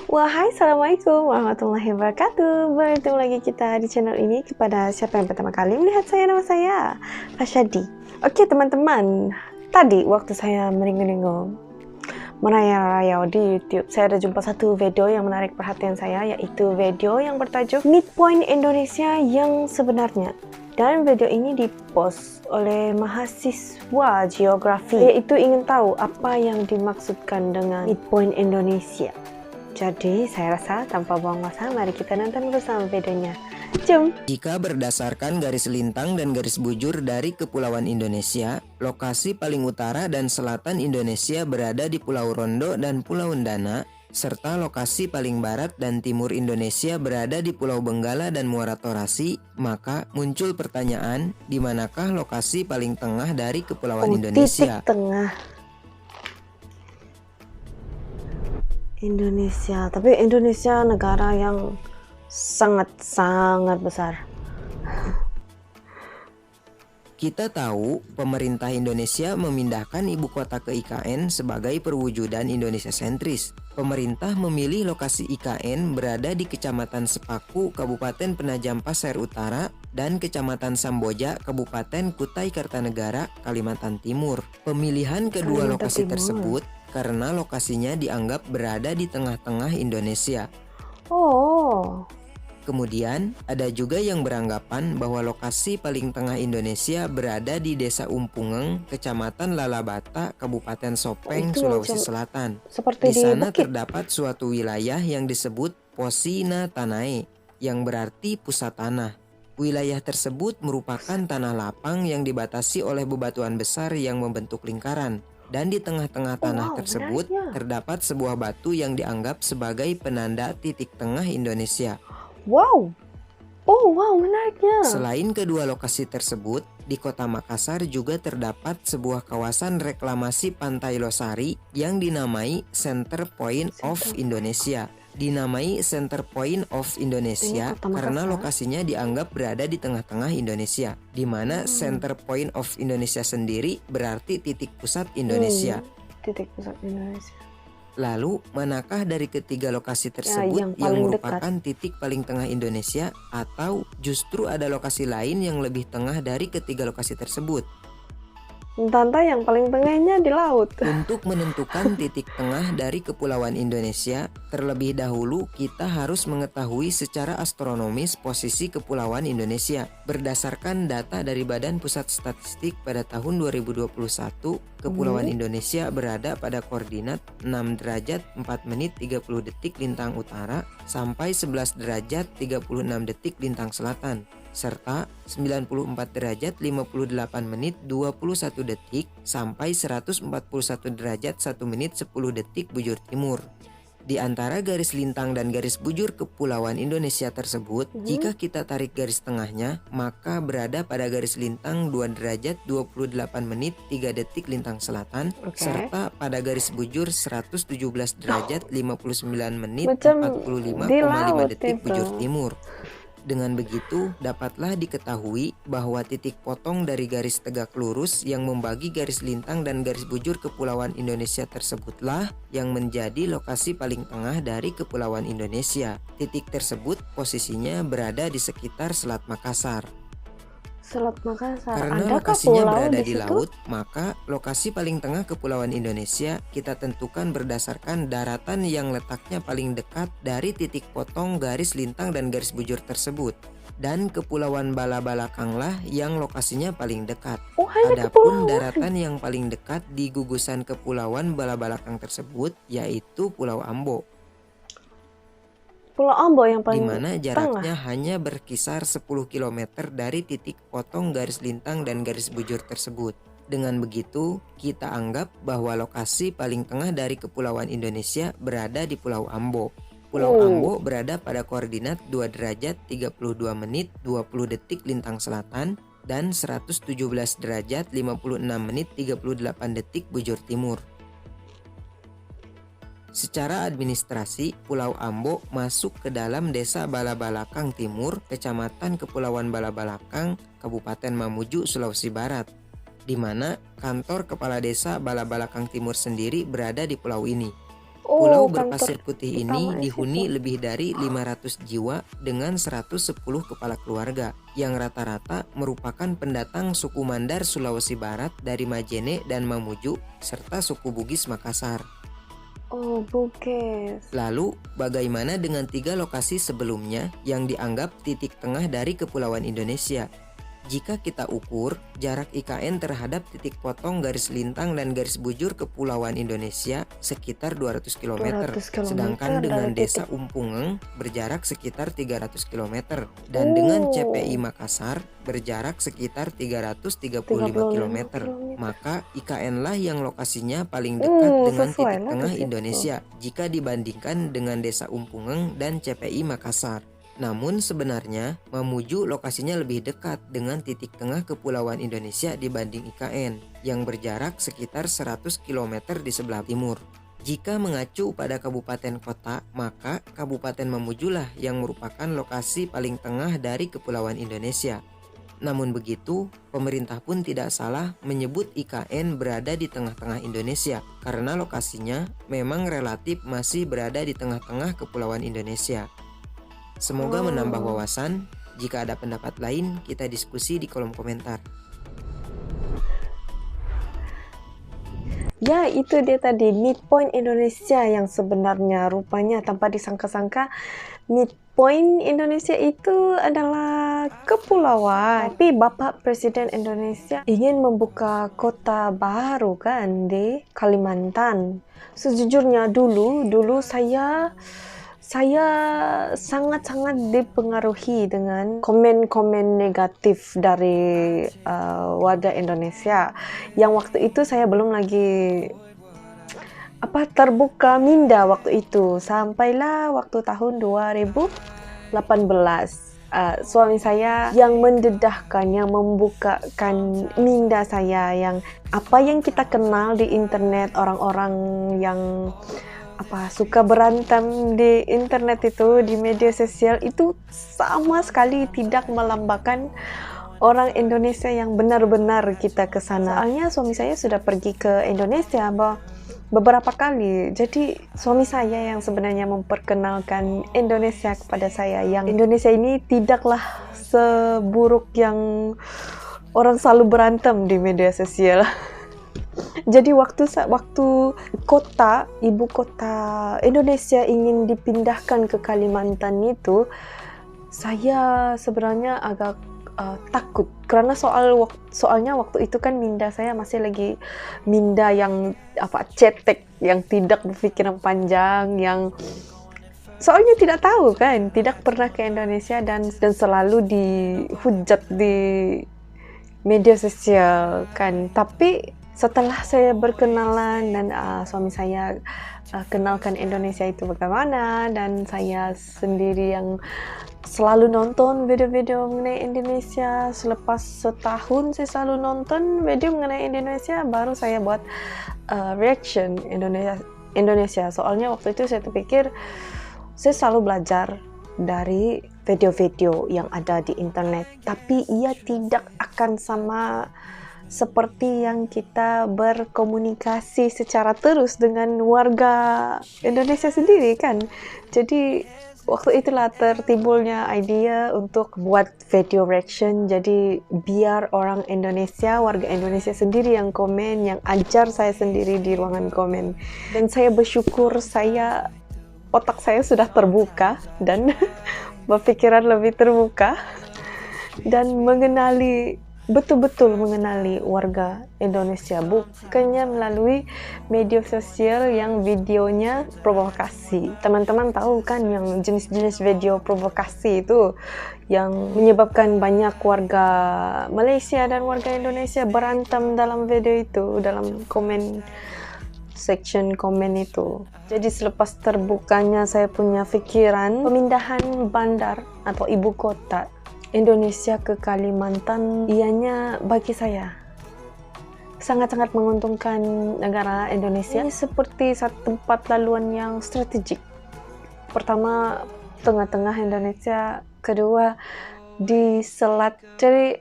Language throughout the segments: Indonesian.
Wahai, assalamualaikum warahmatullahi wabarakatuh. Bertemu lagi kita di channel ini. Kepada siapa yang pertama kali melihat saya, nama saya Fasyadi. Oke teman-teman, tadi waktu saya meringgung merayau-rayau di YouTube, saya ada jumpa satu video yang menarik perhatian saya, yaitu video yang bertajuk Midpoint Indonesia yang sebenarnya. Dan video ini dipost oleh mahasiswa geografi, yaitu ingin tahu apa yang dimaksudkan dengan Midpoint Indonesia. Jadi saya rasa tanpa buang masa, mari kita nonton bersama videonya. Jom! Jika berdasarkan garis lintang dan garis bujur dari Kepulauan Indonesia, lokasi paling utara dan selatan Indonesia berada di Pulau Rondo dan Pulau Ndana, serta lokasi paling barat dan timur Indonesia berada di Pulau Benggala dan Muara Torasi, maka muncul pertanyaan, di manakah lokasi paling tengah dari Kepulauan Indonesia? Titik tengah Indonesia, tapi Indonesia negara yang sangat-sangat besar. Kita tahu pemerintah Indonesia memindahkan ibu kota ke IKN sebagai perwujudan Indonesia sentris. Pemerintah memilih lokasi IKN berada di Kecamatan Sepaku, Kabupaten Penajam Pasir Utara, dan Kecamatan Samboja, Kabupaten Kutai Kartanegara, Kalimantan Timur. Pemilihan kedua lokasi tersebut karena lokasinya dianggap berada di tengah-tengah Indonesia. Oh. Kemudian, ada juga yang beranggapan bahwa lokasi paling tengah Indonesia berada di Desa Umpungeng, Kecamatan Lalabata, Kabupaten Sopeng, Sulawesi Selatan. Di sana terdapat suatu wilayah yang disebut Posina Tanae, yang berarti pusat tanah. Wilayah tersebut merupakan tanah lapang yang dibatasi oleh bebatuan besar yang membentuk lingkaran. Dan di tengah-tengah tanah tersebut terdapat sebuah batu yang dianggap sebagai penanda titik tengah Indonesia. Wow, menariknya. Selain kedua lokasi tersebut, di Kota Makassar juga terdapat sebuah kawasan reklamasi Pantai Losari yang dinamai Center Point of Indonesia. Dinamai Center Point of Indonesia karena lokasinya dianggap berada di tengah-tengah Indonesia, di mana Center Point of Indonesia sendiri berarti titik pusat Indonesia. Titik pusat Indonesia. Lalu, manakah dari ketiga lokasi tersebut yang merupakan titik paling tengah Indonesia, atau justru ada lokasi lain yang lebih tengah dari ketiga lokasi tersebut? Entah yang paling tengahnya di laut. Untuk menentukan titik tengah dari Kepulauan Indonesia, terlebih dahulu kita harus mengetahui secara astronomis posisi Kepulauan Indonesia. Berdasarkan data dari Badan Pusat Statistik pada tahun 2021, Kepulauan Indonesia berada pada koordinat 6 derajat 4 menit 30 detik lintang utara sampai 11 derajat 36 detik lintang selatan, serta 94 derajat 58 menit 21 detik sampai 141 derajat 1 menit 10 detik bujur timur. Di antara garis lintang dan garis bujur Kepulauan Indonesia tersebut, jika kita tarik garis tengahnya, maka berada pada garis lintang 2 derajat 28 menit 3 detik lintang selatan, serta pada garis bujur 117 derajat 59 menit 45,5 detik bujur timur. Dengan begitu, dapatlah diketahui bahwa titik potong dari garis tegak lurus yang membagi garis lintang dan garis bujur Kepulauan Indonesia tersebutlah yang menjadi lokasi paling tengah dari Kepulauan Indonesia. Titik tersebut posisinya berada di sekitar Selat Makassar. Selat Makassar. Karena lokasinya berada di laut, maka lokasi paling tengah Kepulauan Indonesia kita tentukan berdasarkan daratan yang letaknya paling dekat dari titik potong garis lintang dan garis bujur tersebut. Dan Kepulauan Bala-Balakanglah yang lokasinya paling dekat. Adapun daratan yang paling dekat di gugusan Kepulauan Bala-Balakang tersebut yaitu Pulau Ambo. Pulau Ambo yang paling di mana jaraknya hanya berkisar 10 km dari titik potong garis lintang dan garis bujur tersebut. Dengan begitu, kita anggap bahwa lokasi paling tengah dari Kepulauan Indonesia berada di Pulau Ambo. Pulau Ambo berada pada koordinat 2 derajat 32 menit 20 detik lintang selatan dan 117 derajat 56 menit 38 detik bujur timur. Secara administrasi, Pulau Ambo masuk ke dalam Desa Balabalakang Timur, Kecamatan Kepulauan Balabalakang, Kabupaten Mamuju, Sulawesi Barat, di mana kantor Kepala Desa Balabalakang Timur sendiri berada di pulau ini. Pulau berpasir putih ini dihuni lebih dari 500 jiwa dengan 110 kepala keluarga, yang rata-rata merupakan pendatang suku Mandar Sulawesi Barat dari Majene dan Mamuju, serta suku Bugis Makassar. Oh, Bugis. Lalu, bagaimana dengan 3 lokasi sebelumnya yang dianggap titik tengah dari Kepulauan Indonesia? Jika kita ukur jarak IKN terhadap titik potong garis lintang dan garis bujur Kepulauan Indonesia sekitar 200 km, sedangkan dengan Desa Umpungeng berjarak sekitar 300 km, dan dengan CPI Makassar berjarak sekitar 335 km, maka IKN lah yang lokasinya paling dekat dengan titik tengah Indonesia jika dibandingkan dengan Desa Umpungeng dan CPI Makassar. Namun sebenarnya Mamuju lokasinya lebih dekat dengan titik tengah Kepulauan Indonesia dibanding IKN yang berjarak sekitar 100 km di sebelah timur. Jika mengacu pada kabupaten kota, maka Kabupaten Mamujulah yang merupakan lokasi paling tengah dari Kepulauan Indonesia. Namun begitu, pemerintah pun tidak salah menyebut IKN berada di tengah-tengah Indonesia karena lokasinya memang relatif masih berada di tengah-tengah Kepulauan Indonesia. Semoga menambah wawasan. Jika ada pendapat lain, kita diskusi di kolom komentar. Ya, itu dia tadi midpoint Indonesia yang sebenarnya rupanya tanpa disangka-sangka midpoint Indonesia itu adalah kepulauan. Tapi Bapak Presiden Indonesia ingin membuka kota baru kan di Kalimantan. Sejujurnya dulu saya sangat-sangat dipengaruhi dengan komen-komen negatif dari warga Indonesia yang waktu itu saya belum lagi terbuka minda waktu itu. Sampailah waktu tahun 2018 suami saya yang mendedahkan, yang membukakan minda saya, yang apa yang kita kenal di internet, orang-orang yang suka berantem di internet itu, di media sosial itu sama sekali tidak melambangkan orang Indonesia yang benar-benar kita ke sana. Soalnya suami saya sudah pergi ke Indonesia beberapa kali. Jadi suami saya yang sebenarnya memperkenalkan Indonesia kepada saya, yang Indonesia ini tidaklah seburuk yang orang selalu berantem di media sosial. Jadi waktu ibu kota Indonesia ingin dipindahkan ke Kalimantan itu, saya sebenarnya agak takut karena soalnya waktu itu kan minda saya masih lagi minda yang cetek, yang tidak berpikiran panjang, yang soalnya tidak tahu kan, tidak pernah ke Indonesia dan selalu dihujat di media sosial kan. Tapi setelah saya berkenalan dan suami saya kenalkan Indonesia itu bagaimana, dan saya sendiri yang selalu nonton video-video mengenai Indonesia, selepas setahun saya selalu nonton video mengenai Indonesia, baru saya buat reaction Indonesia. Soalnya waktu itu saya terpikir saya selalu belajar dari video-video yang ada di internet, tapi ia tidak akan sama seperti yang kita berkomunikasi secara terus dengan warga Indonesia sendiri kan. Jadi waktu itulah tertimbulnya ide untuk buat video reaction. Jadi biar orang Indonesia, warga Indonesia sendiri yang komen, yang ajar saya sendiri di ruangan komen. Dan saya bersyukur otak saya sudah terbuka dan berpikiran lebih terbuka dan betul-betul mengenali warga Indonesia, bukannya melalui media sosial yang videonya provokasi. Teman-teman tahu kan yang jenis-jenis video provokasi itu yang menyebabkan banyak warga Malaysia dan warga Indonesia berantem dalam video itu, dalam section komen itu. Jadi selepas terbukanya saya punya pikiran pemindahan bandar atau ibu kota Indonesia ke Kalimantan, ianya bagi saya sangat-sangat menguntungkan negara Indonesia. Ini seperti satu tempat laluan yang strategik. Pertama, tengah-tengah Indonesia. Kedua, di selat. Jadi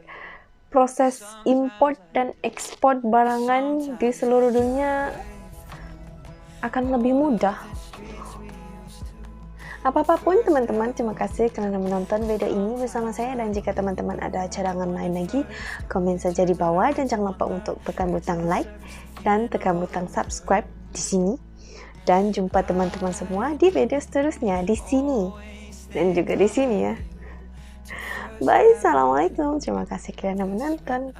proses import dan ekspor barangan di seluruh dunia akan lebih mudah. Apapun teman-teman, terima kasih karena menonton video ini bersama saya, dan jika teman-teman ada cadangan lain lagi, komen saja di bawah, dan jangan lupa untuk tekan butang like dan tekan butang subscribe di sini. Dan jumpa teman-teman semua di video seterusnya di sini dan juga di sini ya. Bye, assalamualaikum, terima kasih karena menonton.